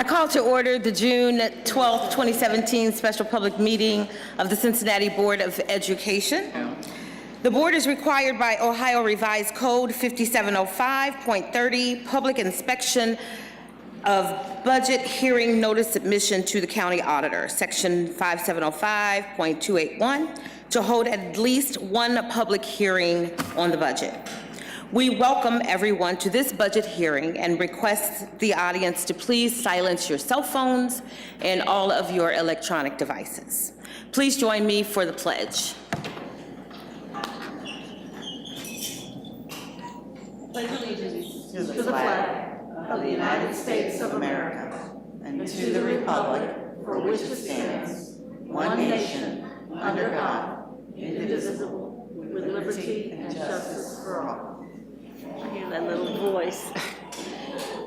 I call to order the June 12th, 2017 special public meeting of the Cincinnati Board of Education. The board is required by Ohio Revised Code 5705.30, public inspection of budget hearing notice submission to the county auditor, section 5705.281, to hold at least one public hearing on the budget. We welcome everyone to this budget hearing and request the audience to please silence your cell phones and all of your electronic devices. Please join me for the pledge. Pledge allegiance to the flag of the United States of America and to the republic for which it stands, one nation, under God, indivisible, with liberty and justice for all. Hear that little voice.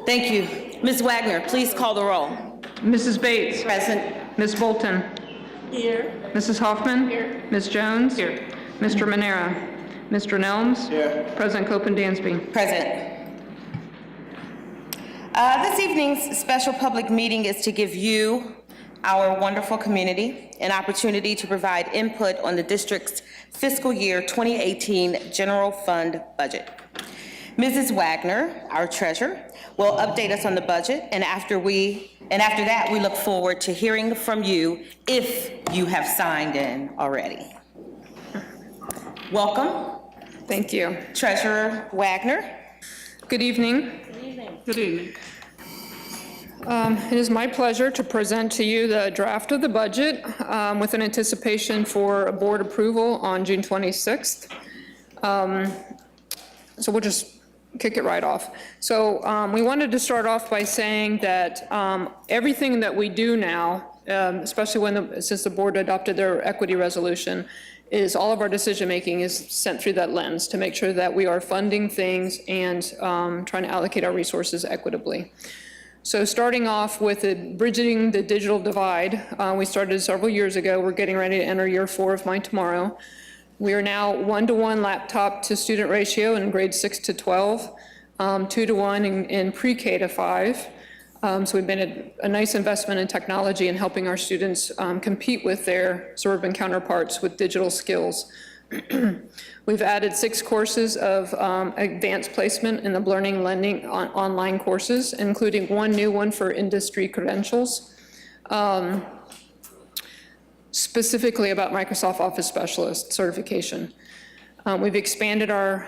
Thank you. Ms. Wagner, please call the roll. Mrs. Bates. Present. Ms. Bolton. Here. Mrs. Hoffman. Here. Ms. Jones. Here. Mr. Manera. Mr. Nelms. Here. President Copeland-Dansby. Present. This evening's special public meeting is to give you, our wonderful community, an opportunity to provide input on the district's fiscal year 2018 general fund budget. Mrs. Wagner, our treasurer, will update us on the budget, and after that, we look forward to hearing from you if you have signed in already. Welcome. Thank you. Treasurer Wagner. Good evening. Good evening. It is my pleasure to present to you the draft of the budget with an anticipation for a board approval on June 26th. So we'll just kick it right off. So we wanted to start off by saying that everything that we do now, especially since the board adopted their equity resolution, is all of our decision-making is sent through that lens to make sure that we are funding things and trying to allocate our resources equitably. So starting off with bridging the digital divide, we started several years ago. We're getting ready to enter year 4 of Mine Tomorrow. We are now 1-to-1 laptop to student ratio in grades 6 to 12, 2-to-1 in pre-K to 5. So we've made a nice investment in technology and helping our students compete with their suburban counterparts with digital skills. We've added 6 courses of advanced placement in the Learning Lending online courses, including one new one for industry credentials, specifically about Microsoft Office Specialist certification. We've expanded our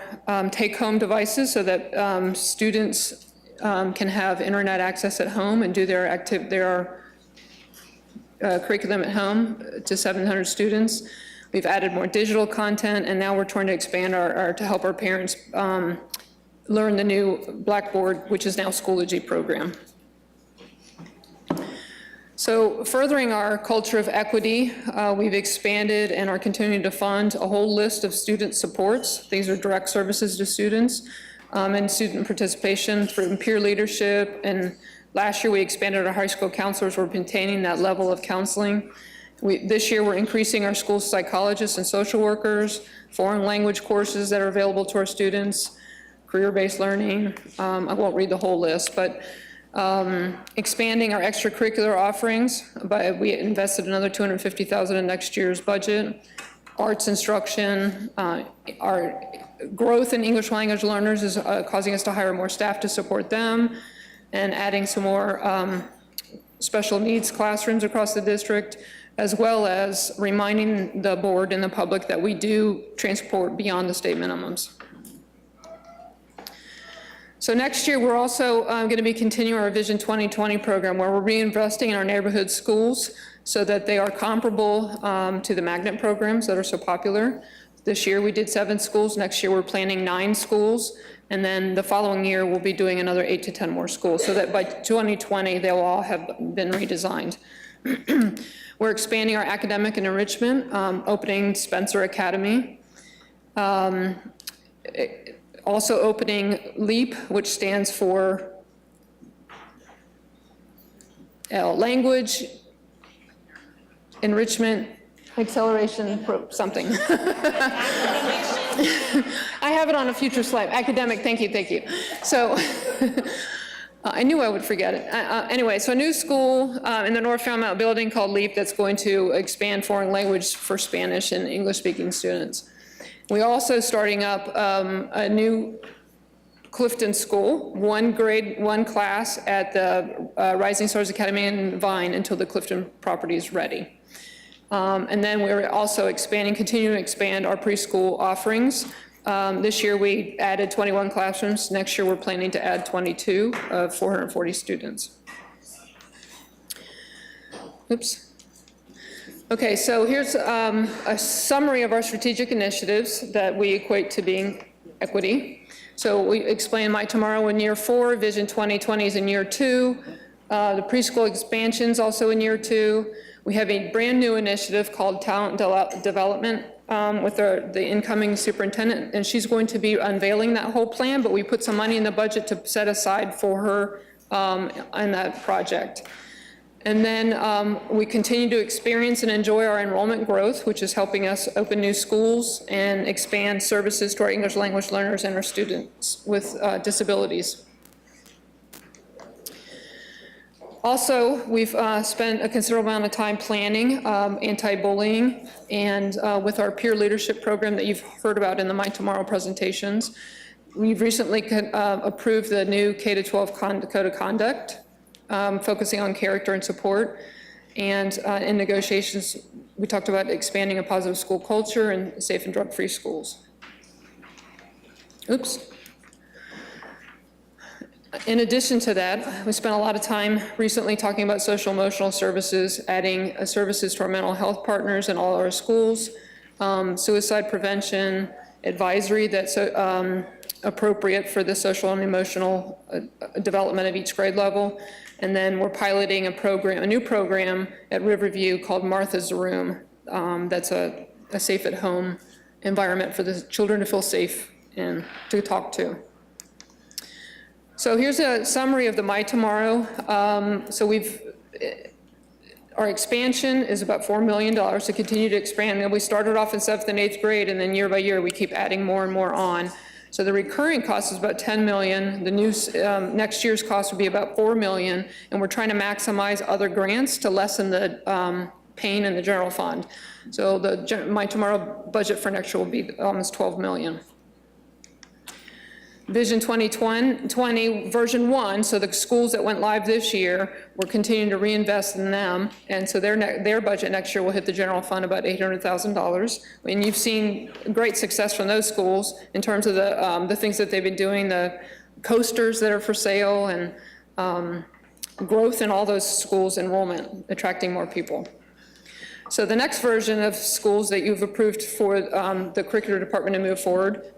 take-home devices so that students can have internet access at home and do their curriculum at home to 700 students. We've added more digital content, and now we're trying to expand to help our parents learn the new Blackboard, which is now Schoology program. So furthering our culture of equity, we've expanded and are continuing to fund a whole list of student supports. These are direct services to students and student participation through peer leadership. And last year we expanded our high school counselors. We're maintaining that level of counseling. This year we're increasing our school psychologists and social workers, foreign language courses that are available to our students, career-based learning. I won't read the whole list, but expanding our extracurricular offerings. We invested another $250,000 in next year's budget. Arts instruction, our growth in English language learners is causing us to hire more staff to support them, and adding some more special needs classrooms across the district, as well as reminding the board and the public that we do transport beyond the state minimums. So next year, we're also going to be continuing our Vision 2020 program, where we're reinvesting in our neighborhood schools so that they are comparable to the magnet programs that are so popular. This year, we did 7 schools. Next year, we're planning 9 schools. And then the following year, we'll be doing another 8 to 10 more schools, so that by 2020, they'll all have been redesigned. We're expanding our academic and enrichment, opening Spencer Academy. Also opening LEAP, which stands for Language, Enrichment, Acceleration, something. I have it on a future slide. Academic, thank you. So I knew I would forget it. Anyway, so a new school in the North Fairmount building called LEAP that's going to expand foreign language for Spanish and English-speaking students. We're also starting up a new Clifton School, one class at the Rising Stars Academy in Vine until the Clifton property is ready. And then we're also continuing to expand our preschool offerings. This year we added 21 classrooms. Next year we're planning to add 22 of 440 students. Oops. Okay, so here's a summary of our strategic initiatives that we equate to being equity. So we explain My Tomorrow in year 4, Vision 2020 is in year 2, the preschool expansion's also in year 2. We have a brand new initiative called Talent Development with the incoming superintendent, and she's going to be unveiling that whole plan, but we put some money in the budget to set aside for her on that project. And then we continue to experience and enjoy our enrollment growth, which is helping us open new schools and expand services to our English language learners and our students with disabilities. Also, we've spent a considerable amount of time planning anti-bullying and with our peer leadership program that you've heard about in the My Tomorrow presentations. We've recently approved the new K-12 Code of Conduct, focusing on character and support. And in negotiations, we talked about expanding a positive school culture and safe and drug-free schools. Oops. In addition to that, we spent a lot of time recently talking about social emotional services, adding services to our mental health partners in all our schools, suicide prevention, advisory that's appropriate for the social and emotional development of each grade level. And then we're piloting a new program at Riverview called Martha's Room. That's a safe at home environment for the children to feel safe and to talk to. So here's a summary of the My Tomorrow. Our expansion is about $4 million to continue to expand. And we started off in 7th and 8th grade, and then year by year we keep adding more and more on. So the recurring cost is about $10 million. The new next year's cost will be about $4 million, and we're trying to maximize other grants to lessen the pain in the general fund. So the My Tomorrow budget for next year will be almost $12 million. Vision 2020 version 1, so the schools that went live this year, we're continuing to reinvest in them, and so their budget next year will hit the general fund about $800,000. And you've seen great success from those schools in terms of the things that they've been doing, the coasters that are for sale, and growth in all those schools' enrollment, attracting more people. So the next version of schools that you've approved for the curricular department to move forward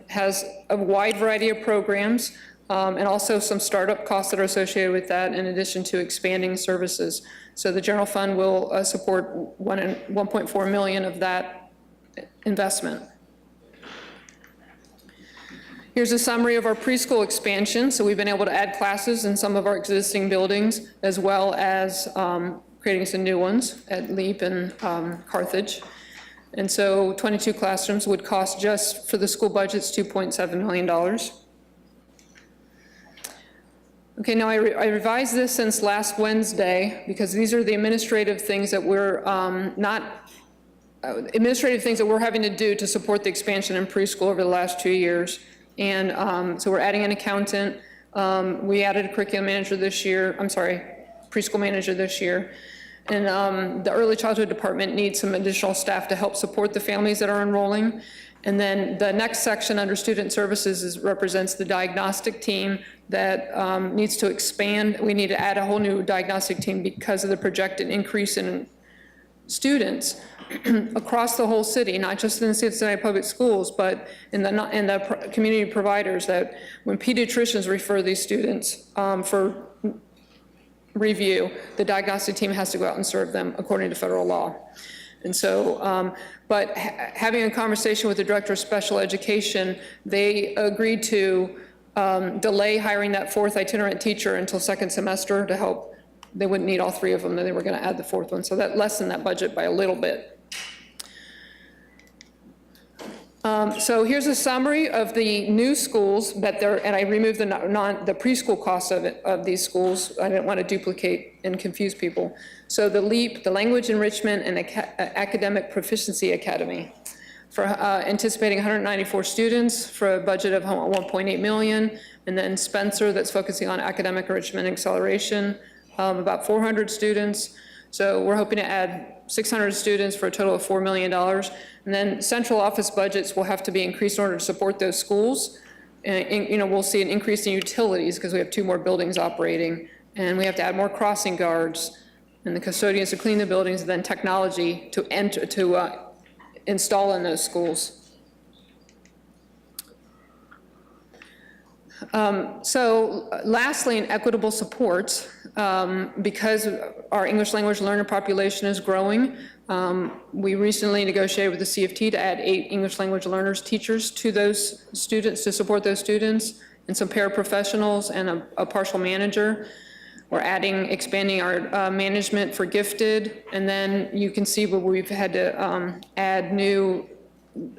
has a wide variety of programs and also some startup costs that are associated with that in addition to expanding services. So the general fund will support $1.4 million of that investment. Here's a summary of our preschool expansion. So we've been able to add classes in some of our existing buildings as well as creating some new ones at LEAP and Carthage. And so 22 classrooms would cost just for the school budgets $2.7 million. Okay, now I revised this since last Wednesday because these are the administrative things that we're having to do to support the expansion in preschool over the last 2 years. And so we're adding an accountant. We added a curriculum manager this year. I'm sorry, preschool manager this year. And the early childhood department needs some additional staff to help support the families that are enrolling. And then the next section under student services represents the diagnostic team that needs to expand. We need to add a whole new diagnostic team because of the projected increase in students across the whole city, not just in the Cincinnati Public Schools, but in the community providers, that when pediatricians refer these students for review, the diagnostic team has to go out and serve them according to federal law. And so, but having a conversation with the director of special education, they agreed to delay hiring that 4th itinerant teacher until 2nd semester to help. They wouldn't need all 3 of them, then they were going to add the 4th one. So that lessened that budget by a little bit. So here's a summary of the new schools that they're, and I removed the preschool costs of these schools. I didn't want to duplicate and confuse people. So the LEAP, the Language Enrichment and Academic Proficiency Academy, for anticipating 194 students for a budget of 1.8 million. And then Spencer, that's focusing on academic enrichment and acceleration, about 400 students. So we're hoping to add 600 students for a total of $4 million. And then central office budgets will have to be increased in order to support those schools. And, you know, we'll see an increase in utilities because we have 2 more buildings operating, and we have to add more crossing guards and the custodians to clean the buildings, and then technology to install in those schools. So lastly, in equitable supports, because our English language learner population is growing, we recently negotiated with the CFT to add 8 English language learners teachers to those students, to support those students, and some paraprofessionals and a partial manager. We're expanding our management for gifted, and then you can see where we've had to add new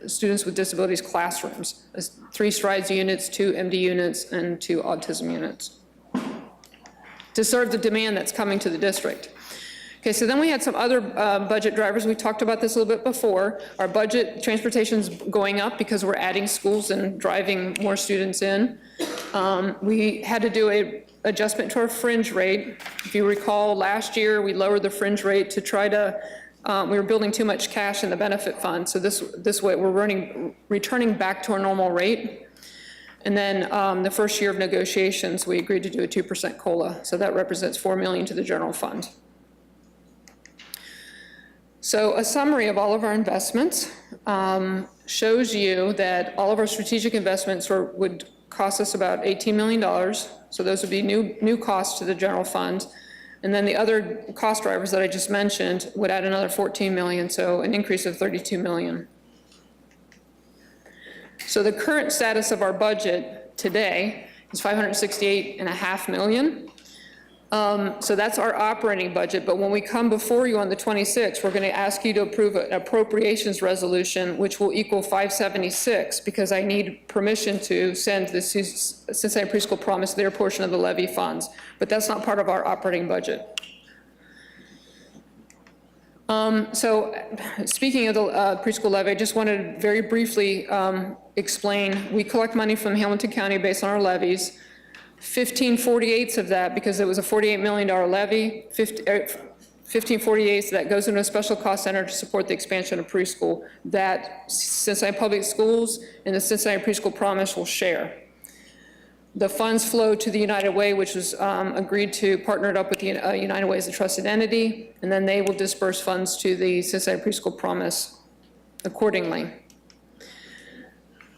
students with disabilities classrooms, 3 STRIDES units, 2 MD units, and 2 autism units to serve the demand that's coming to the district. Okay, so then we had some other budget drivers. We talked about this a little bit before. Our budget, transportation's going up because we're adding schools and driving more students in. We had to do a adjustment to our fringe rate. If you recall, last year we lowered the fringe rate to try to, we were building too much cash in the benefit fund. So this way we're returning back to our normal rate. And then the first year of negotiations, we agreed to do a 2% COLA. So that represents $4 million to the general fund. So a summary of all of our investments shows you that all of our strategic investments would cost us about $18 million. So those would be new costs to the general fund. And then the other cost drivers that I just mentioned would add another 14 million, so an increase of 32 million. So the current status of our budget today is 568.5 million. So that's our operating budget, but when we come before you on the 26th, we're going to ask you to approve an appropriations resolution, which will equal 576, because I need permission to send the Cincinnati Preschool Promise their portion of the levy funds, but that's not part of our operating budget. So speaking of the preschool levy, I just wanted to very briefly explain, we collect money from Hamilton County based on our levies. 15/48 of that, because it was a $48 million levy, 15/48 that goes into a special cost center to support the expansion of preschool that Cincinnati Public Schools and the Cincinnati Preschool Promise will share. The funds flow to the United Way, which was agreed to, partnered up with the United Way as a trusted entity, and then they will disperse funds to the Cincinnati Preschool Promise accordingly.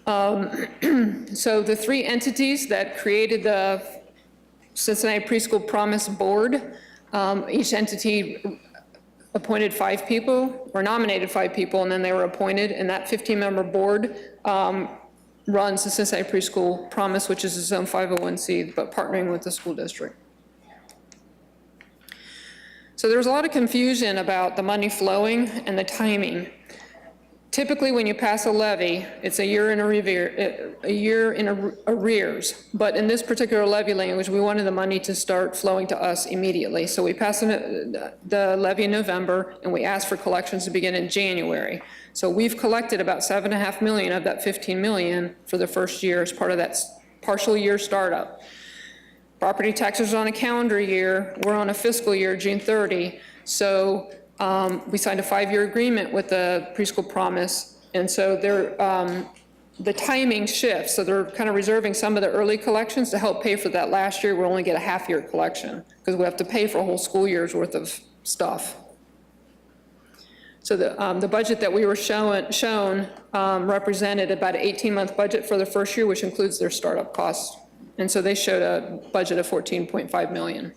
So the 3 entities that created the Cincinnati Preschool Promise Board, each entity appointed 5 people, or nominated 5 people, and then they were appointed, and that 15-member board runs the Cincinnati Preschool Promise, which is its own 501c, but partnering with the school district. So there was a lot of confusion about the money flowing and the timing. Typically, when you pass a levy, it's a year in arrears. But in this particular levy language, we wanted the money to start flowing to us immediately. So we passed the levy in November, and we asked for collections to begin in January. So we've collected about $7.5 million of that $15 million for the first year as part of that partial year startup. Property taxes are on a calendar year. We're on a fiscal year, June 30. So we signed a 5-year agreement with the Preschool Promise, and so the timing shifts. So they're kind of reserving some of the early collections to help pay for that last year. We'll only get a half-year collection because we have to pay for a whole school year's worth of stuff. So the budget that we were shown represented about an 18-month budget for the first year, which includes their startup costs. And so they showed a budget of $14.5 million.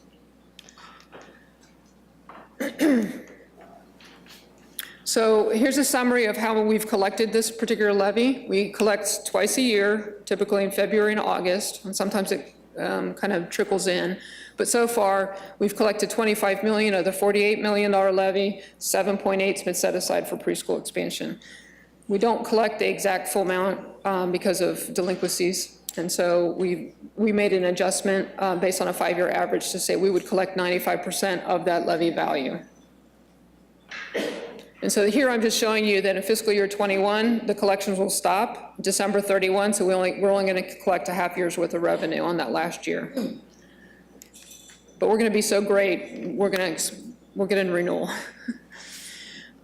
So here's a summary of how we've collected this particular levy. We collect twice a year, typically in February and August, and sometimes it kind of trickles in. But so far, we've collected $25 million of the $48 million levy, 7.8's been set aside for preschool expansion. We don't collect the exact full amount because of delinquencies. And so we made an adjustment based on a 5-year average to say we would collect 95% of that levy value. And so here I'm just showing you that in fiscal year 21, the collections will stop December 31, so we're only going to collect a half year's worth of revenue on that last year. But we're going to be so great, we'll get in renewal.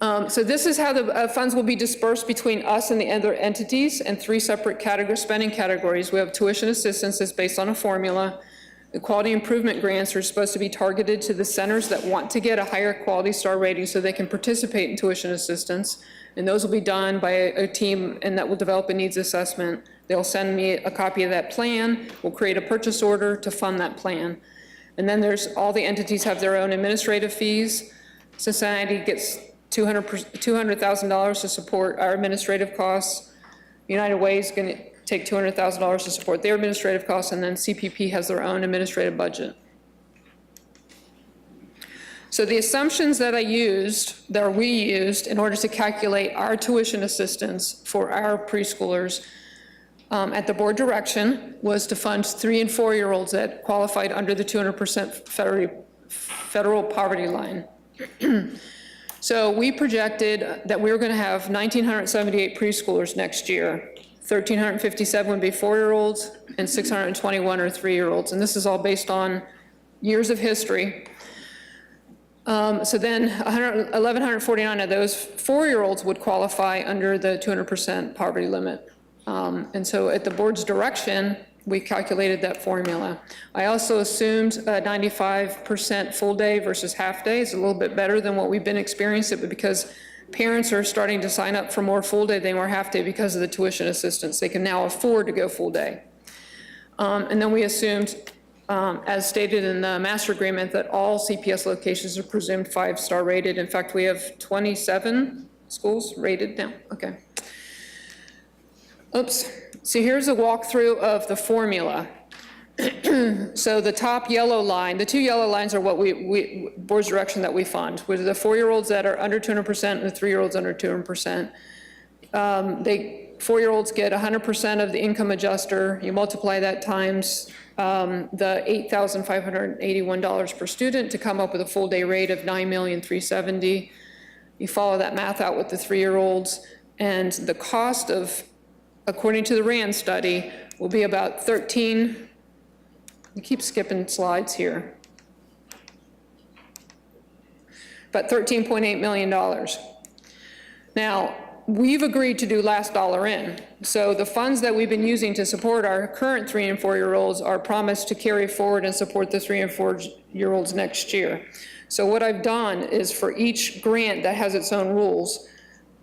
So this is how the funds will be dispersed between us and the other entities in 3 separate spending categories. We have tuition assistance that's based on a formula. The quality improvement grants are supposed to be targeted to the centers that want to get a higher quality star rating so they can participate in tuition assistance. And those will be done by a team and that will develop a needs assessment. They'll send me a copy of that plan. We'll create a purchase order to fund that plan. And then there's all the entities have their own administrative fees. Cincinnati gets $200,000 to support our administrative costs. United Way is going to take $200,000 to support their administrative costs, and then CPP has their own administrative budget. So the assumptions that we used in order to calculate our tuition assistance for our preschoolers at the board direction was to fund 3- and 4-year-olds that qualified under the 200% federal poverty line. So we projected that we were going to have 1,978 preschoolers next year. 1,357 would be 4-year-olds, and 621 are 3-year-olds. And this is all based on years of history. So then 1,149 of those 4-year-olds would qualify under the 200% poverty limit. And so at the board's direction, we calculated that formula. I also assumed a 95% full day versus half day. It's a little bit better than what we've been experiencing, but because parents are starting to sign up for more full day than more half day because of the tuition assistance. They can now afford to go full day. And then we assumed, as stated in the master agreement, that all CPS locations are presumed 5-star rated. In fact, we have 27 schools rated now. Okay. Oops. So here's a walkthrough of the formula. So the top yellow line, the 2 yellow lines are what board's direction that we fund, with the 4-year-olds that are under 200% and the 3-year-olds under 200%. 4-year-olds get 100% of the income adjuster. You multiply that times the $8,581 per student to come up with a full day rate of $9,370,000. You follow that math out with the 3-year-olds, and the cost of, according to the RAND study, will be about we keep skipping slides here. About $13.8 million. Now, we've agreed to do last dollar in. So the funds that we've been using to support our current 3- and 4-year-olds are promised to carry forward and support the 3- and 4-year-olds next year. So what I've done is for each grant that has its own rules,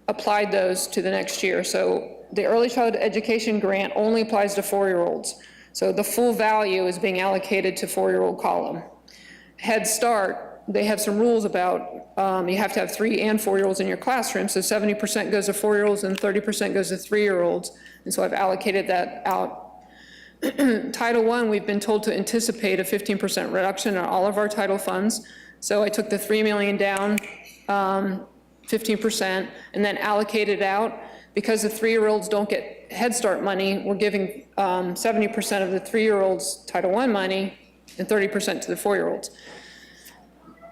applied those to the next year. So the early childhood education grant only applies to 4-year-olds. So the full value is being allocated to 4-year-old column. Head Start, they have some rules about you have to have 3- and 4-year-olds in your classroom. So 70% goes to 4-year-olds and 30% goes to 3-year-olds. And so I've allocated that out. Title I, we've been told to anticipate a 15% reduction in all of our title funds. So I took the $3 million down, 15%, and then allocated out. Because the 3-year-olds don't get Head Start money, we're giving 70% of the 3-year-olds Title I money and 30% to the 4-year-olds.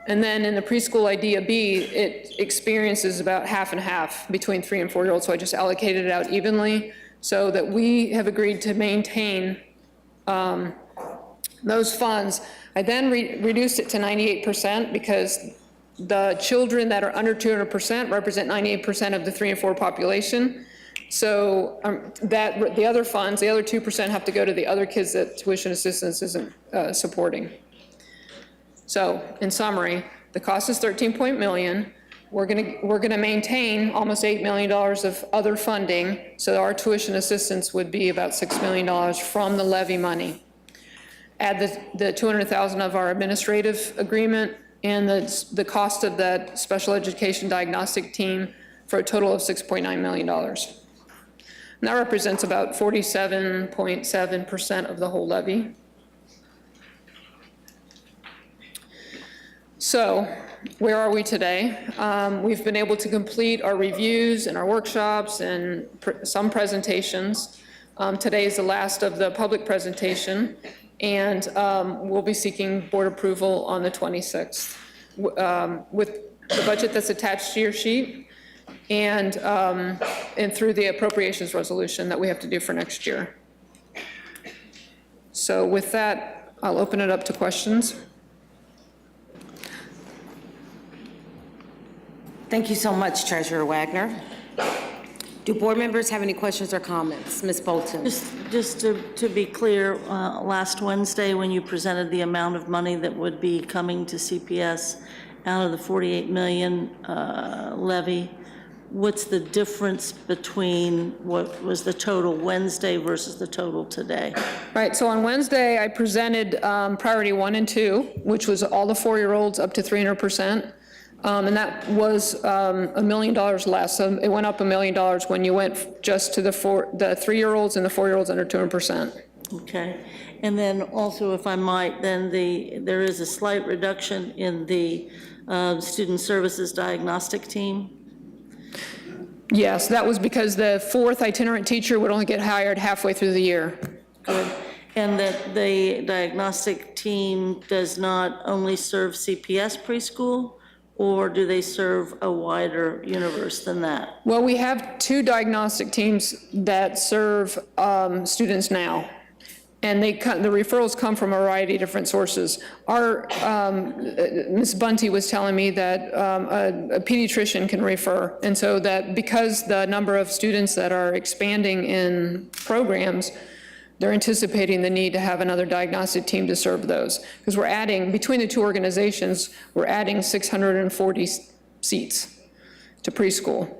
And then in the preschool IDEA B, it experiences about half and half between 3- and 4-year-olds, so I just allocated it out evenly so that we have agreed to maintain those funds. I then reduced it to 98% because the children that are under 200% represent 98% of the 3 and 4 population. So the other funds, the other 2% have to go to the other kids that tuition assistance isn't supporting. So in summary, the cost is $13 million. We're gonna maintain almost $8 million of other funding. So our tuition assistance would be about $6 million from the levy money. Add the $200,000 of our administrative agreement, and the cost of that special education diagnostic team for a total of $6.9 million. And that represents about 47.7% of the whole levy. So where are we today? We've been able to complete our reviews and our workshops and some presentations. Today is the last of the public presentation, and we'll be seeking board approval on the 26th with the budget that's attached to your sheet and through the appropriations resolution that we have to do for next year. So with that, I'll open it up to questions. Thank you so much, Treasurer Wagner. Do board members have any questions or comments? Ms. Bolton? Just to be clear, last Wednesday, when you presented the amount of money that would be coming to CPS out of the 48 million levy, what's the difference between what was the total Wednesday versus the total today? Right, so on Wednesday, I presented priority 1 and 2, which was all the 4-year-olds up to 300%. And that was $1 million less. So it went up $1 million when you went just to the 3-year-olds and the 4-year-olds under 200%. Okay, and then also, if I might, then there is a slight reduction in the student services diagnostic team. Yes, that was because the 4th itinerant teacher would only get hired halfway through the year. Good. And that the diagnostic team does not only serve CPS preschool, or do they serve a wider universe than that? Well, we have 2 diagnostic teams that serve students now. And the referrals come from a variety of different sources. Ms. Bunty was telling me that a pediatrician can refer. And so that because the number of students that are expanding in programs, they're anticipating the need to have another diagnostic team to serve those. Because we're adding, between the 2 organizations, we're adding 640 seats to preschool.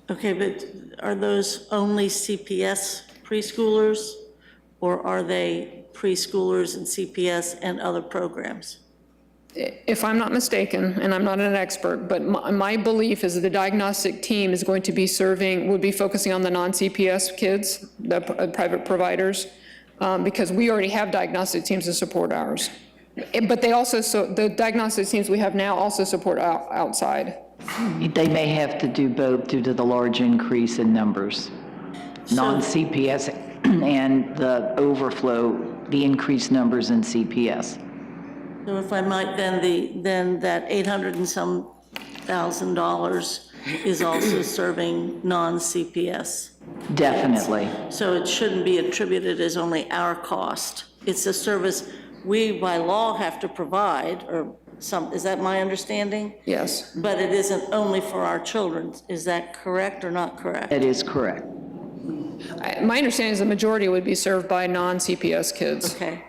Okay, but are those only CPS preschoolers, or are they preschoolers and CPS and other programs? If I'm not mistaken, and I'm not an expert, but my belief is that the diagnostic team is going to be would be focusing on the non-CPS kids, the private providers, because we already have diagnostic teams to support ours. But they also, the diagnostic teams we have now also support outside. They may have to do both due to the large increase in numbers. Non-CPS and the overflow, the increased numbers in CPS. So if I might, then that $800 and some thousand is also serving non-CPS. Definitely. So it shouldn't be attributed as only our cost. It's a service we by law have to provide, or is that my understanding? Yes. But it isn't only for our children. Is that correct or not correct? That is correct. My understanding is the majority would be served by non-CPS kids. Okay.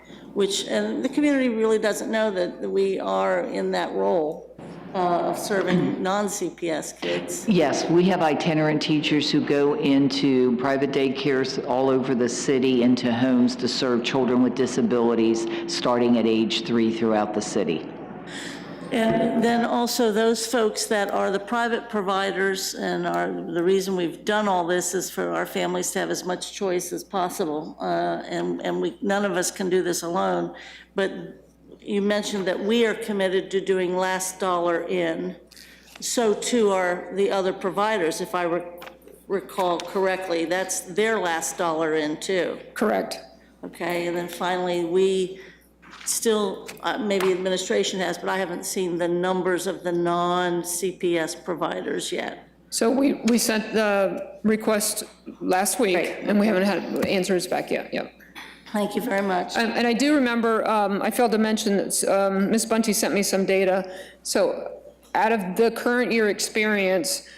And the community really doesn't know that we are in that role of serving non-CPS kids. Yes, we have itinerant teachers who go into private daycares all over the city, into homes to serve children with disabilities, starting at age 3 throughout the city. And then also those folks that are the private providers, and the reason we've done all this is for our families to have as much choice as possible. And none of us can do this alone. But you mentioned that we are committed to doing last dollar in. So too are the other providers, if I recall correctly. That's their last dollar in too. Correct. Okay, and then finally, we still, maybe administration has, but I haven't seen the numbers of the non-CPS providers yet. So we sent the request last week, and we haven't had answers back yet. Yep. Thank you very much. And I do remember, I failed to mention that Ms. Bunty sent me some data. So out of the current year experience,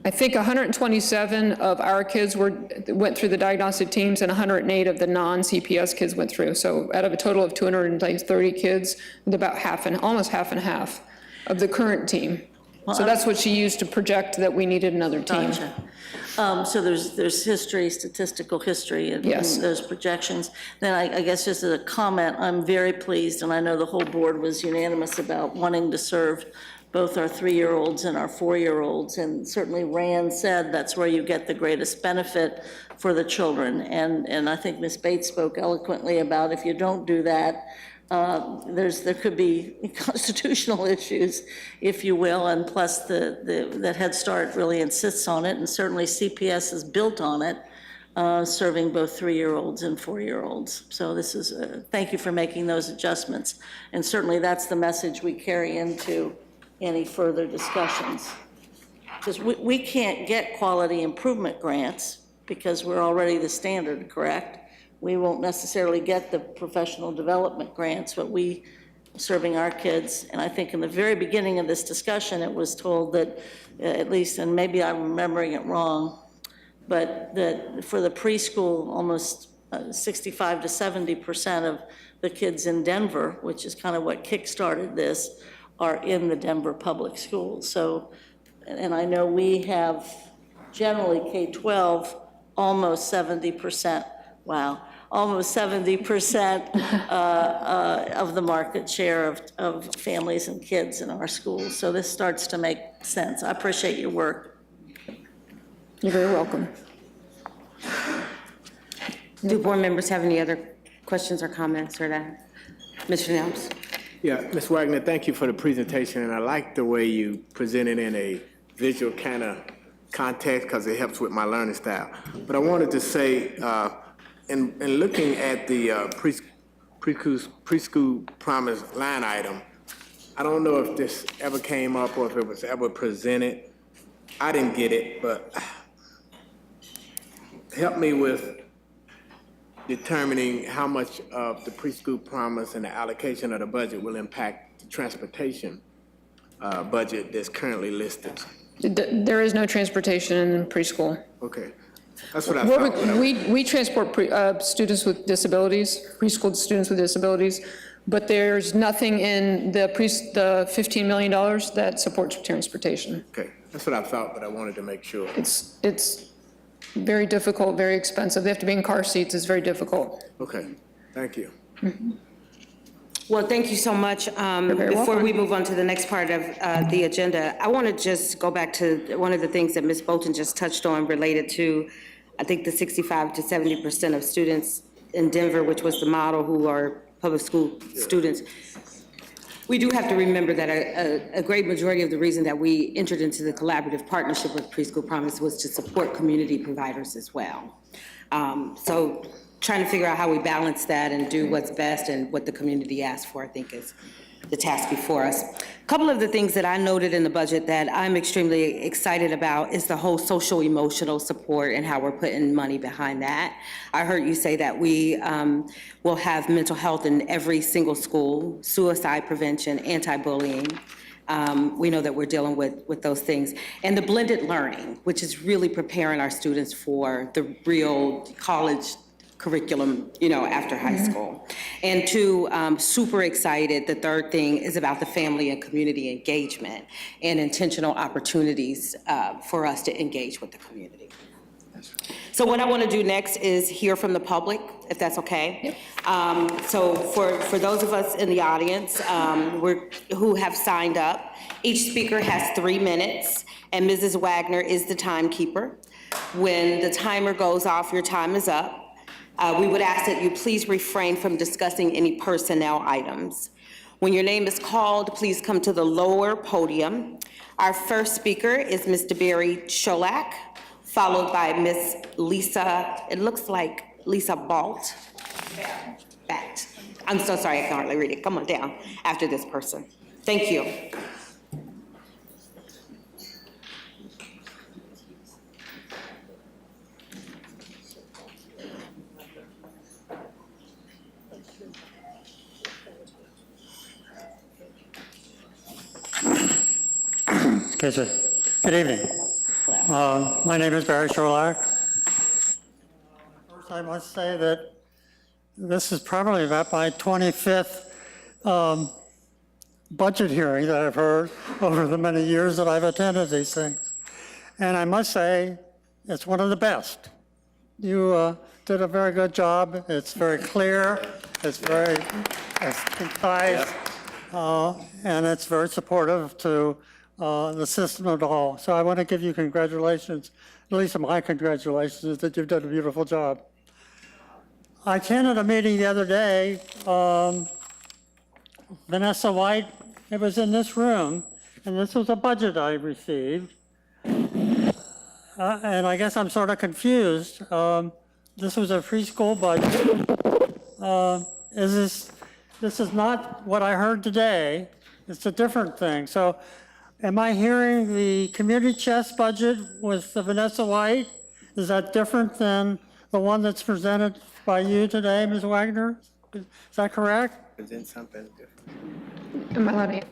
I think 127 of our kids went through the diagnostic teams, and 108 of the non-CPS kids went through. So out of a total of 230 kids, about almost half and half of the current team. Well, so that's what she used to project that we needed another team. Gotcha. So there's history, statistical history in those projections. Then I guess just as a comment, I'm very pleased, and I know the whole board was unanimous about wanting to serve both our 3-year-olds and our 4-year-olds, and certainly Rand said that's where you get the greatest benefit for the children. And I think Ms. Bates spoke eloquently about if you don't do that, there could be constitutional issues, if you will, and plus that Head Start really insists on it, and certainly CPS is built on it, serving both 3-year-olds and 4-year-olds. So this is, thank you for making those adjustments. And certainly that's the message we carry into any further discussions. Because we can't get quality improvement grants because we're already the standard, correct? We won't necessarily get the professional development grants, but we, serving our kids, and I think in the very beginning of this discussion, it was told that, at least, and maybe I'm remembering it wrong, but that for the preschool, almost 65 to 70% of the kids in Denver, which is kind of what kickstarted this, are in the Denver public schools. So, and I know we have generally K-12, almost 70%, wow, almost 70% of the market share of families and kids in our schools. So this starts to make sense. I appreciate your work. You're very welcome. Do board members have any other questions or comments or that? Mr. Nelms? Yeah, Ms. Wagner, thank you for the presentation, and I like the way you present it in a visual kind of context because it helps with my learning style. But I wanted to say, in looking at the preschool promise line item, I don't know if this ever came up or if it was ever presented. I didn't get it, but help me with determining how much of the preschool promise and the allocation of the budget will impact the transportation budget that's currently listed. There is no transportation in preschool. Okay, that's what I thought. We transport students with disabilities, preschool students with disabilities, but there's nothing in the $15 million that supports transportation. Okay, that's what I thought, but I wanted to make sure. It's very difficult, very expensive. They have to be in car seats. It's very difficult. Okay, thank you. Well, thank you so much. very Before welcome. we move on to the next part of the agenda, I want to just go back to one of the things that Ms. Bolton just touched on related to, I think, the 65 to 70% of students in Denver, which was the model, who are public school students. We do have to remember that a great majority of the reason that we entered into the collaborative partnership with Preschool Promise was to support community providers as well. So trying to figure out how we balance that and do what's best and what the community asks for, I think, is the task before us. A couple of the things that I noted in the budget that I'm extremely excited about is the whole social emotional support and how we're putting money behind that. I heard you say that we will have mental health in every single school, suicide prevention, anti-bullying. We know that we're dealing with those things. And the blended learning, which is really preparing our students for the real college curriculum, after high school. And two, super excited, the third thing is about the family and community engagement and intentional opportunities for us to engage with the community. So what I want to do next is hear from the public, if that's okay. Yep. So for those of us in the audience who have signed up, each speaker has 3 minutes, and Mrs. Wagner is the timekeeper. When the timer goes off, your time is up. We would ask that you please refrain from discussing any personnel items. When your name is called, please come to the lower podium. Our first speaker is Mr. Barry Cholak, followed by Miss Lisa, it looks like Lisa Balt. Bat. I'm so sorry, I can hardly read it. Come on down after this person. Thank you. Good evening. My name is Barry Sherlock. First, I must say that this is probably about my 25th budget hearing that I've heard over the many years that I've attended these things. And I must say, it's one of the best. You did a very good job. It's very clear. It's very concise. And it's very supportive to the system at all. So I want to give you congratulations, at least my congratulations, that you've done a beautiful job. I attended a meeting the other day Vanessa White, it was in this room, and this was a budget I received. And I guess I'm sort of confused. This was a preschool budget. This is not what I heard today. It's a different thing. So am I hearing the community chest budget with the Vanessa White? Is that different than the one that's presented by you today, Ms. Wagner? Is that correct? Present something different. Am I allowed to?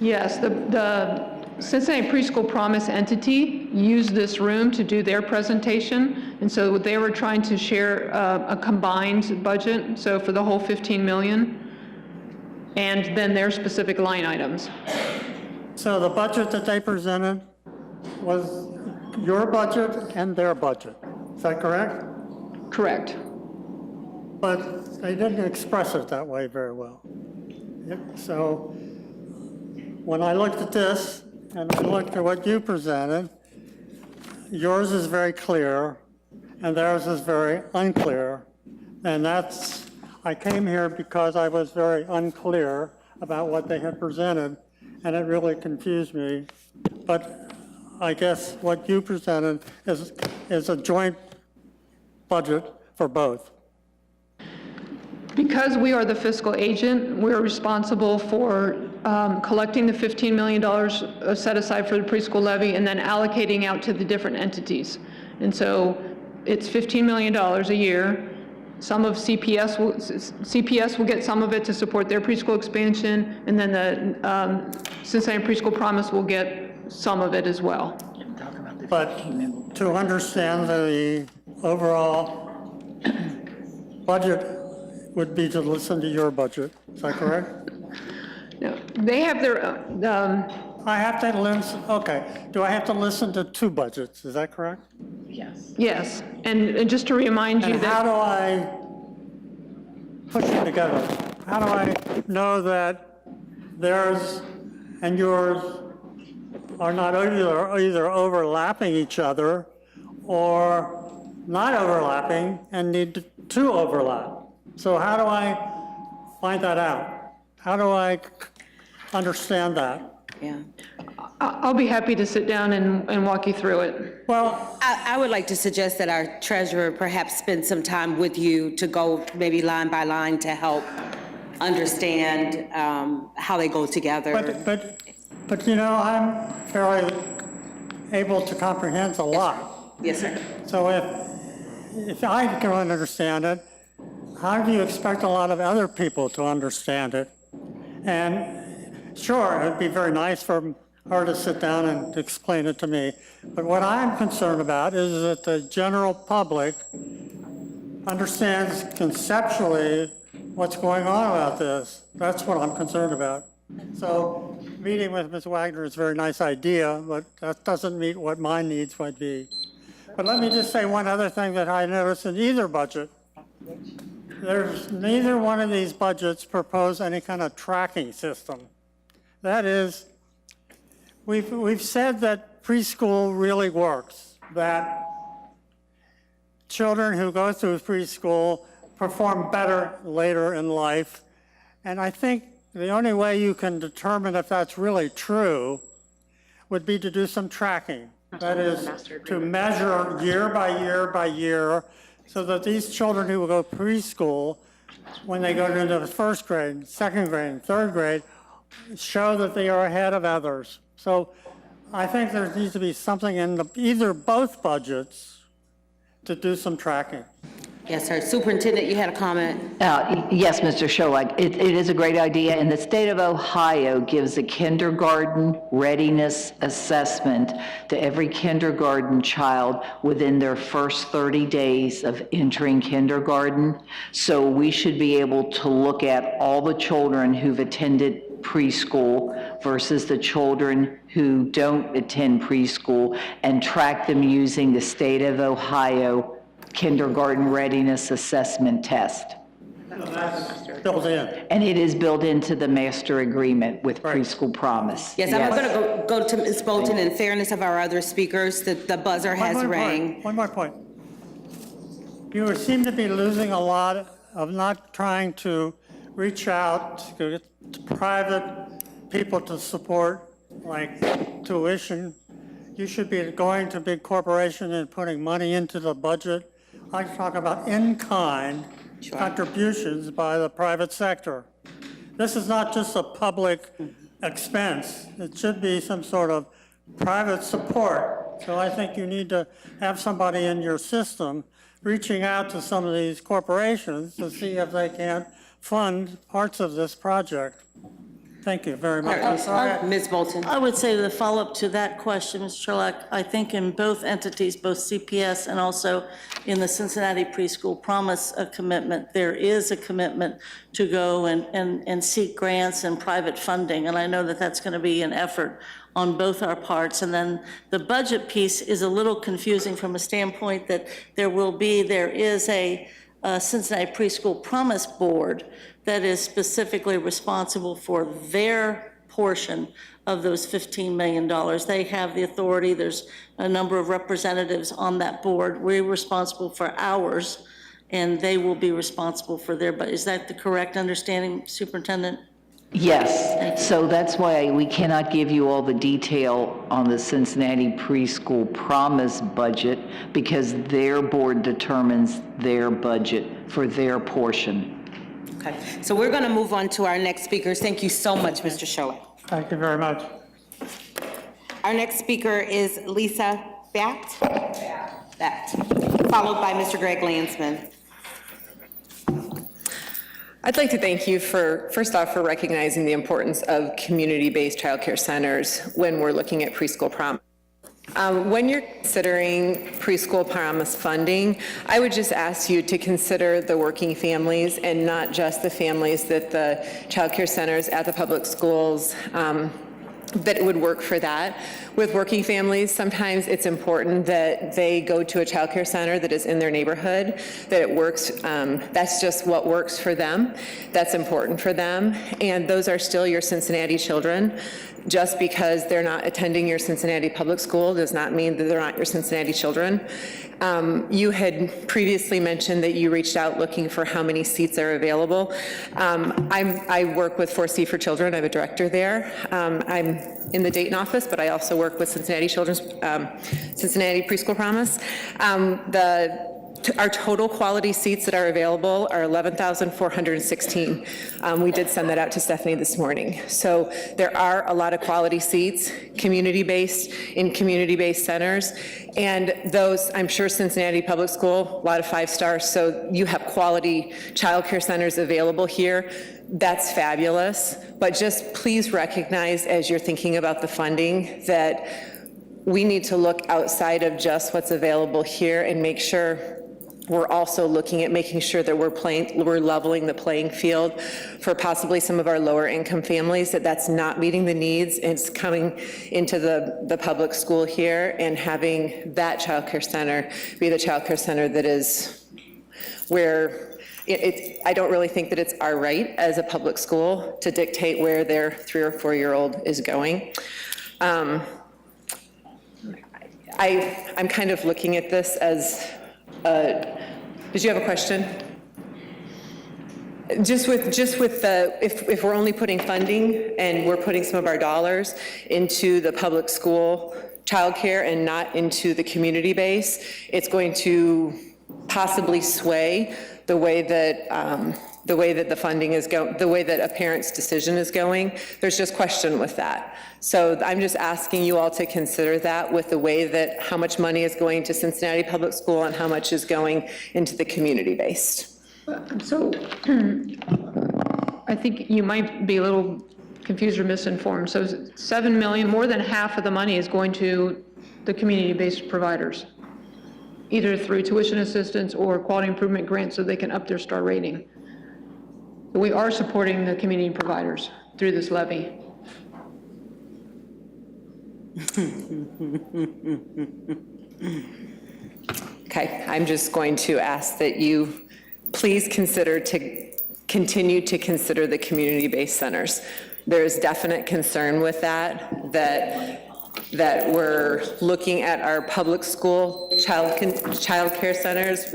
Yes, the Cincinnati Preschool Promise entity used this room to do their presentation, and so they were trying to share a combined budget, so for the whole 15 million, and then their specific line items. So the budget that they presented was your budget and their budget. Is that correct? Correct. But they didn't express it that way very well. So when I looked at this and I looked at what you presented, yours is very clear and theirs is very unclear. And I came here because I was very unclear about what they had presented, and it really confused me. But I guess what you presented is a joint budget for both. Because we are the fiscal agent, we're responsible for collecting the $15 million set aside for the preschool levy and then allocating out to the different entities. And so it's $15 million a year. Some of CPS will get some of it to support their preschool expansion, and then the Cincinnati Preschool Promise will get some of it as well. But to understand the overall budget would be to listen to your budget. Is that correct? No, they have their, I have to listen, okay. Do I have to listen to two budgets? Is that correct? yes, and just to remind you And how that, do I push them together? How do I know that theirs and yours are not either overlapping each other or not overlapping and need to overlap? So how do I find that out? How do I understand that? Yeah. I'll be happy to sit down and walk you through it. Well, I would like to suggest that our treasurer perhaps spend some time with you to go maybe line by line to help understand how they go together. but you know, I'm fairly able to comprehend a lot. Yes, sir. So if I can understand it, how do you expect a lot of other people to understand it? And sure, it'd be very nice for her to sit down and explain it to me. But what I'm concerned about is that the general public understands conceptually what's going on about this. That's what I'm concerned about. So meeting with Ms. Wagner is a very nice idea, but that doesn't meet what my needs might be. But let me just say one other thing that I noticed in either budget. There's neither one of these budgets propose any kind of tracking system. That is, we've said that preschool really works, that children who go through preschool perform better later in life. And I think the only way you can determine if that's really true would be to do some tracking. That is, to measure year by year by year, so that these children who will go preschool, when they go into the first grade, second grade, third grade, show that they are ahead of others. So I think there needs to be something in either both budgets to do some tracking. Yes, sir. Superintendent, you had a comment. Yes, Mr. Scholag, it is a great idea, and the state of Ohio gives a kindergarten readiness assessment to every kindergarten child within their first 30 days of entering kindergarten. So we should be able to look at all the children who've attended preschool versus the children who don't attend preschool and track them using the state of Ohio kindergarten readiness assessment test. Built in. And it is built into the master agreement with Preschool Promise. Yes, I'm going to go to Ms. Bolton. In fairness of our other speakers, the buzzer has rang. One more point. You seem to be losing a lot of not trying to reach out to get private people to support, like tuition. You should be going to big corporation and putting money into the budget. I talk about in-kind contributions by the private sector. This is not just a public expense. It should be some sort of private support. So I think you need to have somebody in your system reaching out to some of these corporations to see if they can fund parts of this project. Thank you very much. I'm sorry. Ms. Bolton? I would say the follow-up to that question, Mr. Sherlock, I think in both entities, both CPS and also in the Cincinnati Preschool Promise commitment, there is a commitment to go and seek grants and private funding. And I know that that's going to be an effort on both our parts. And then the budget piece is a little confusing from a standpoint that there is a Cincinnati Preschool Promise Board that is specifically responsible for their portion of those $15 million. They have the authority. There's a number of representatives on that board. We're responsible for ours, and they will be responsible for their, but is that the correct understanding, Superintendent? Yes, so that's why we cannot give you all the detail on the Cincinnati Preschool Promise budget, because their board determines their budget for their portion. Okay, so we're going to move on to our next speakers. Thank you so much, Mr. Sherlock. Thank you very much. Our next speaker is Lisa Batt, followed by Mr. Greg Landsman. I'd like to thank you first off, for recognizing the importance of community-based childcare centers when we're looking at preschool promise. When you're considering preschool promise funding, I would just ask you to consider the working families and not just the families that the childcare centers at the public schools that it would work for that. With working families, sometimes it's important that they go to a childcare center that is in their neighborhood, that it works, that's just what works for them, that's important for them, and those are still your Cincinnati children. Just because they're not attending your Cincinnati public school does not mean that they're not your Cincinnati children. You had previously mentioned that you reached out looking for how many seats are available. I work with 4C for Children. I'm a director there. I'm in the Dayton office, but I also work with Cincinnati Cincinnati Preschool Promise. Our total quality seats that are available are 11,416. We did send that out to Stephanie this morning. So there are a lot of quality seats, community-based, in community-based centers. And those, I'm sure Cincinnati Public School, a lot of 5 stars, so you have quality childcare centers available here. That's fabulous. But just please recognize, as you're thinking about the funding, that we need to look outside of just what's available here and make sure we're also looking at making sure that we're leveling the playing field for possibly some of our lower income families, that's not meeting the needs, and it's coming into the public school here and having that childcare center be the childcare center that is where I don't really think that it's our right as a public school to dictate where their 3 or 4-year-old is going. I'm kind of looking at this as did you have a question? Just with the, if we're only putting funding and we're putting some of our dollars into the public school childcare and not into the community base, it's going to possibly sway the way that the funding is going, the way that a parent's decision is going. There's just question with that. So I'm just asking you all to consider that with the way that how much money is going to Cincinnati Public School and how much is going into the community-based. So I think you might be a little confused or misinformed. So 7 million, more than half of the money is going to the community-based providers, either through tuition assistance or quality improvement grants so they can up their star rating. We are supporting the community providers through this levy. Okay, I'm just going to ask that you please continue to consider the community-based centers. There is definite concern with that that we're looking at our public school child care centers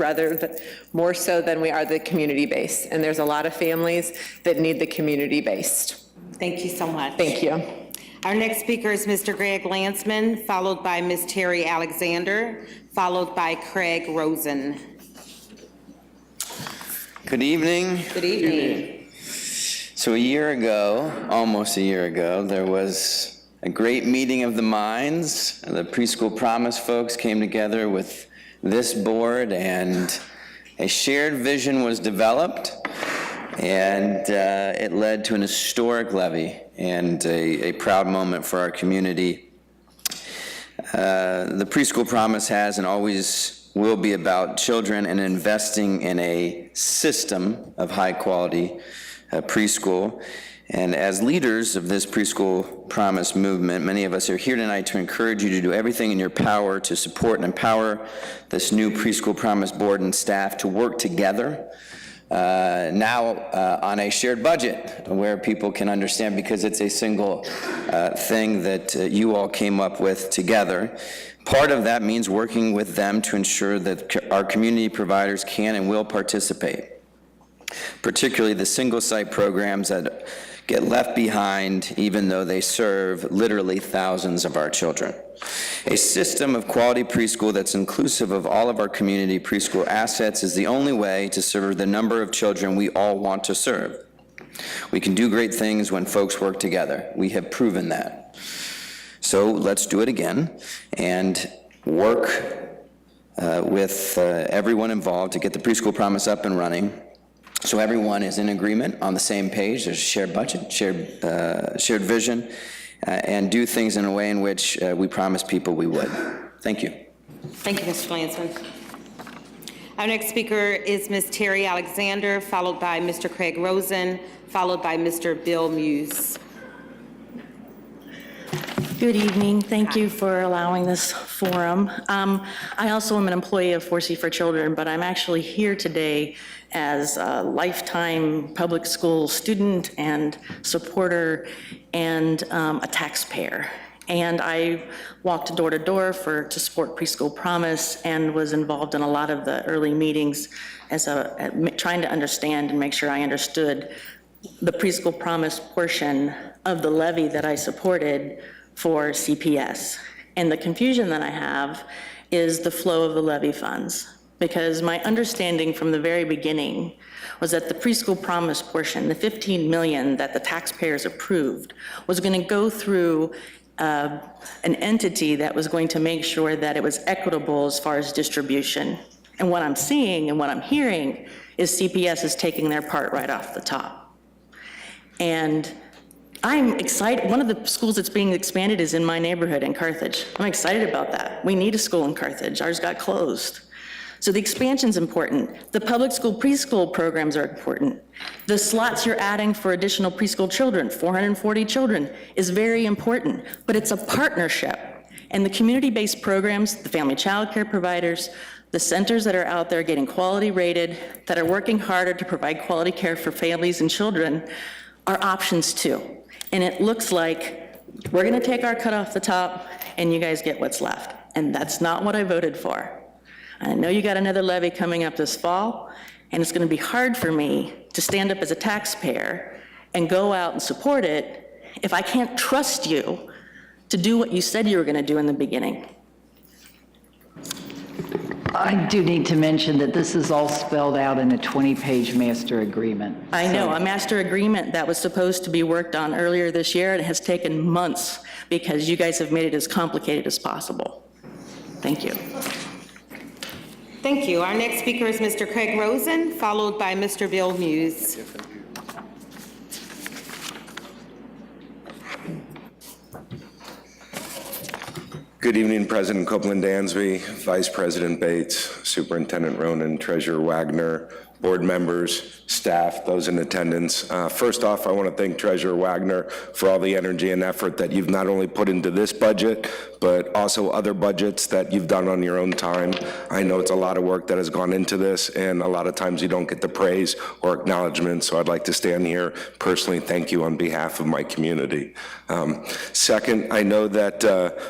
more so than we are the community-based. And there's a lot of families that need the community-based. Thank you so much. Thank you. Our next speaker is Mr. Greg Landsman, followed by Ms. Terry Alexander, followed by Craig Rosen. Good evening. Good evening. So a year ago, almost a year ago, there was a great meeting of the minds. The Preschool Promise folks came together with this board, and a shared vision was developed, and it led to an historic levy and a proud moment for our community. The Preschool Promise has and always will be about children and investing in a system of high-quality preschool. And as leaders of this Preschool Promise movement, many of us are here tonight to encourage you to do everything in your power to support and empower this new Preschool Promise board and staff to work together now on a shared budget where people can understand, because it's a single thing that you all came up with together. Part of that means working with them to ensure that our community providers can and will participate, particularly the single-site programs that get left behind even though they serve literally thousands of our children. A system of quality preschool that's inclusive of all of our community preschool assets is the only way to serve the number of children we all want to serve. We can do great things when folks work together. We have proven that. So let's do it again and work with everyone involved to get the Preschool Promise up and running, so everyone is in agreement, on the same page. There's a shared budget, shared vision, and do things in a way in which we promised people we would. Thank you. Thank you, Mr. Landsman. Our next speaker is Ms. Terry Alexander, followed by Mr. Craig Rosen, followed by Mr. Bill Muse. Good evening. Thank you for allowing this forum. I also am an employee of 4C for Children, but I'm actually here today as a lifetime public school student and supporter and a taxpayer. And I walked door to door to support Preschool Promise and was involved in a lot of the early meetings as trying to understand and make sure I understood the Preschool Promise portion of the levy that I supported for CPS. And the confusion that I have is the flow of the levy funds, because my understanding from the very beginning was that the Preschool Promise portion, the $15 million that the taxpayers approved, was going to go through an entity that was going to make sure that it was equitable as far as distribution. And what I'm seeing and what I'm hearing is CPS is taking their part right off the top. And I'm excited. One of the schools that's being expanded is in my neighborhood in Carthage. I'm excited about that. We need a school in Carthage. Ours got closed. So the expansion's important. The public school preschool programs are important. The slots you're adding for additional preschool children, 440 children, is very important, but it's a partnership. And the community-based programs, the family child care providers, the centers that are out there getting quality rated, that are working harder to provide quality care for families and children, are options too. And it looks like we're gonna take our cut off the top and you guys get what's left. And that's not what I voted for. I know you got another levy coming up this fall, and it's gonna be hard for me to stand up as a taxpayer and go out and support it if I can't trust you to do what you said you were gonna do in the beginning. I do need to mention that this is all spelled out in a 20-page master agreement. I know, a master agreement that was supposed to be worked on earlier this year, and it has taken months because you guys have made it as complicated as possible. Thank you. Thank you. Our next speaker is Mr. Craig Rosen, followed by Mr. Bill Muse. Good evening, President Copeland Dansby, Vice President Bates, Superintendent Ronan, Treasurer Wagner, board members, staff, those in attendance. First off, I want to thank Treasurer Wagner for all the energy and effort that you've not only put into this budget, but also other budgets that you've done on your own time. I know it's a lot of work that has gone into this, and a lot of times you don't get the praise or acknowledgement, so I'd like to stand here personally thank you on behalf of my community. Second, I know that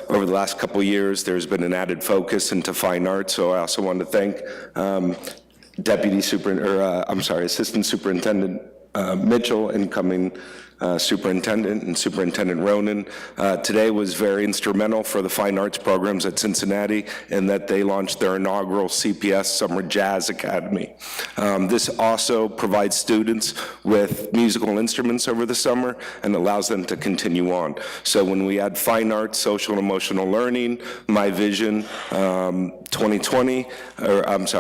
over the last couple of years, there's been an added focus into fine arts, so I also want to thank Assistant Superintendent Mitchell, incoming Superintendent, and Superintendent Ronan. Today was very instrumental for the fine arts programs at Cincinnati in that they launched their inaugural CPS Summer Jazz Academy. This also provides students with musical instruments over the summer and allows them to continue on. So when we add fine arts, social and emotional learning, My Vision 2020,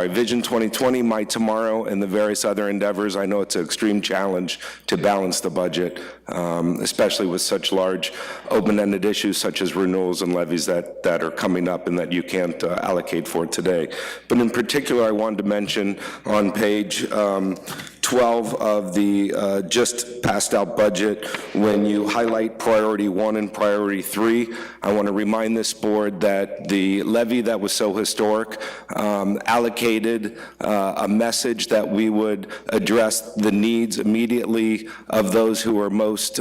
Vision 2020, My Tomorrow, and the various other endeavors, I know it's an extreme challenge to balance the budget, especially with such large open-ended issues such as renewals and levies that are coming up and that you can't allocate for today. But in particular, I wanted to mention on page 12 of the just passed out budget, when you highlight priority 1 and priority 3, I want to remind this board that the levy that was so historic allocated a message that we would address the needs immediately of those who are most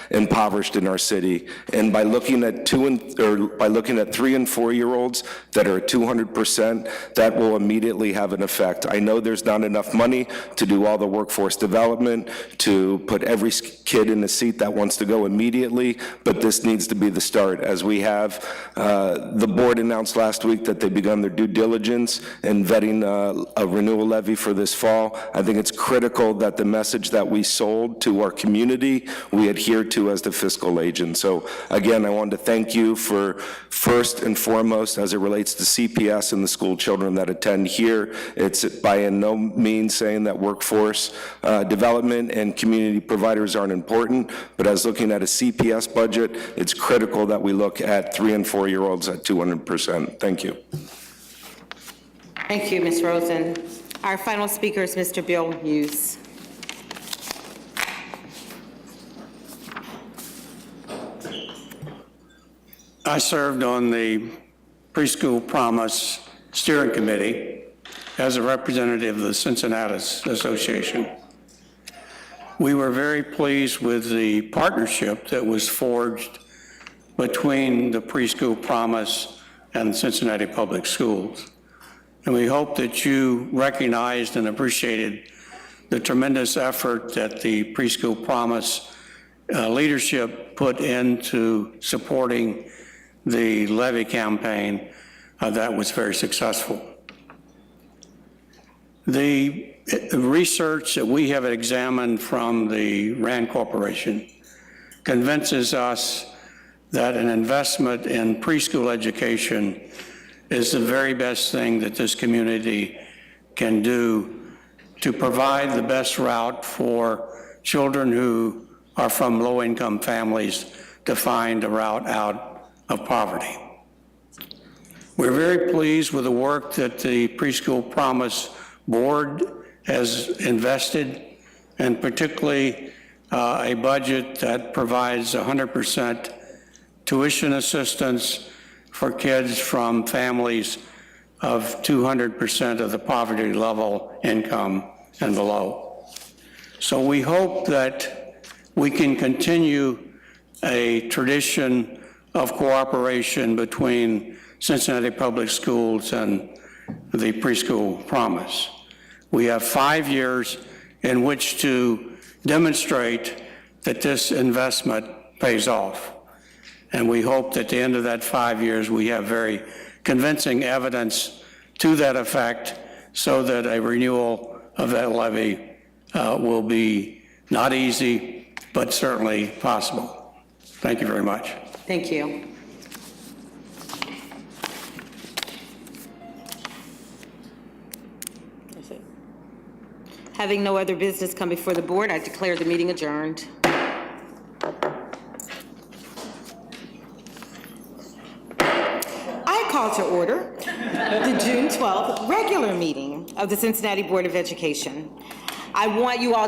impoverished in our city. And by looking at 3 and 4 year olds that are at 200%, that will immediately have an effect. I know there's not enough money to do all the workforce development, to put every kid in a seat that wants to go immediately, but this needs to be the start. As we have, the board announced last week that they've begun their due diligence in vetting a renewal levy for this fall. I think it's critical that the message that we sold to our community, we adhere to as the fiscal agent. So again, I wanted to thank you for first and foremost, as it relates to CPS and the school children that attend here. It's by no means saying that workforce development and community providers aren't important, but as looking at a CPS budget, it's critical that we look at 3 and 4 year olds at 200%. Thank you. Thank you, Ms. Rosen. Our final speaker is Mr. Bill Hughes. I served on the Preschool Promise Steering Committee as a representative of the Cincinnati Association. We were very pleased with the partnership that was forged between the Preschool Promise and Cincinnati Public Schools. And we hope that you recognized and appreciated the tremendous effort that the Preschool Promise leadership put into supporting the levy campaign that was very successful. The research that we have examined from the RAND Corporation convinces us that an investment in preschool education is the very best thing that this community can do to provide the best route for children who are from low-income families to find a route out of poverty. We're very pleased with the work that the Preschool Promise Board has invested, and particularly a budget that provides 100% tuition assistance for kids from families of 200% of the poverty level income and below. So we hope that we can continue a tradition of cooperation between Cincinnati Public Schools and the Preschool Promise. We have 5 years in which to demonstrate that this investment pays off. And we hope that at the end of that 5 years, we have very convincing evidence to that effect so that a renewal of that levy will be not easy, but certainly possible. Thank you very much. Thank you. Having no other business come before the board, I declare the meeting adjourned. I call to order the June 12th regular meeting of the Cincinnati Board of Education. I want you all